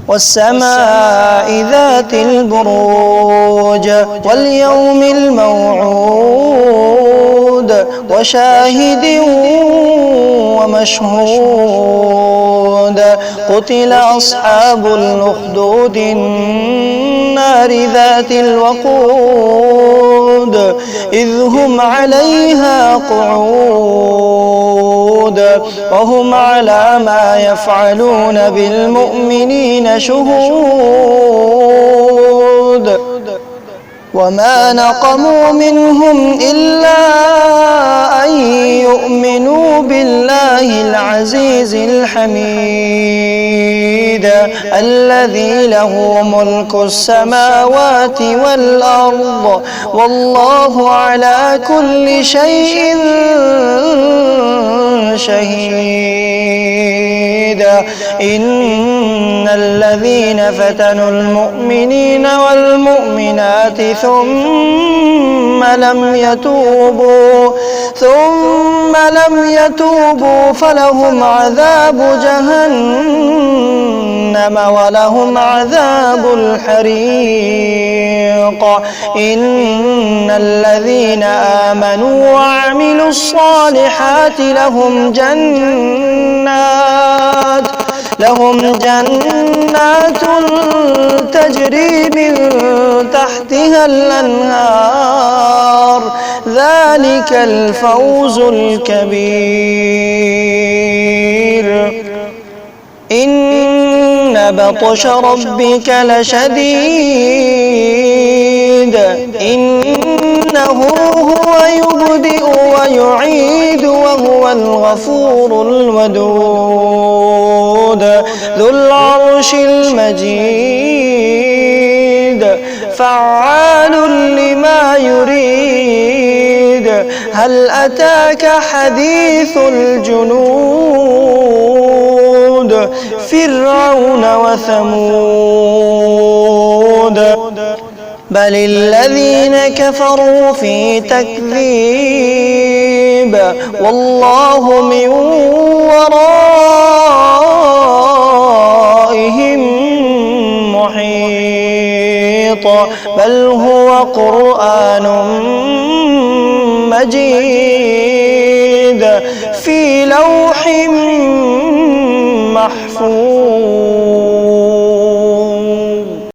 والسماء ذات البروج واليوم الموعود وشاهد ومشهود قتل أصحاب الأخدود النار ذات الوقود إذ هم عليها قعود وهم على ما يفعلون بالمؤمنين شهود وما نقموا منهم إلا أن يؤمنوا بالله العزيز الحميد الذي له ملك السماوات والأرض والله على كل شيء شهيد. إن الذين فتنوا المؤمنين والمؤمنات ثم لم يتوبوا فلهم عذاب جهنم ولهم عذاب الحريق. إن الذين آمنوا وعملوا الصالحات لهم جنات تجري من تحتها الأنهار ذلك الفوز الكبير. إن بطش ربك لشديد إنه هو يبدئ ويعيد وهو الغفور الودود ذو العرش المجيد فعال لما يريد. هل أتاك حديث الجنود فرعون وثمود بل الذين كفروا في تكذيب والله من ورائهم محيط بل هو قرآن مجيد في لوح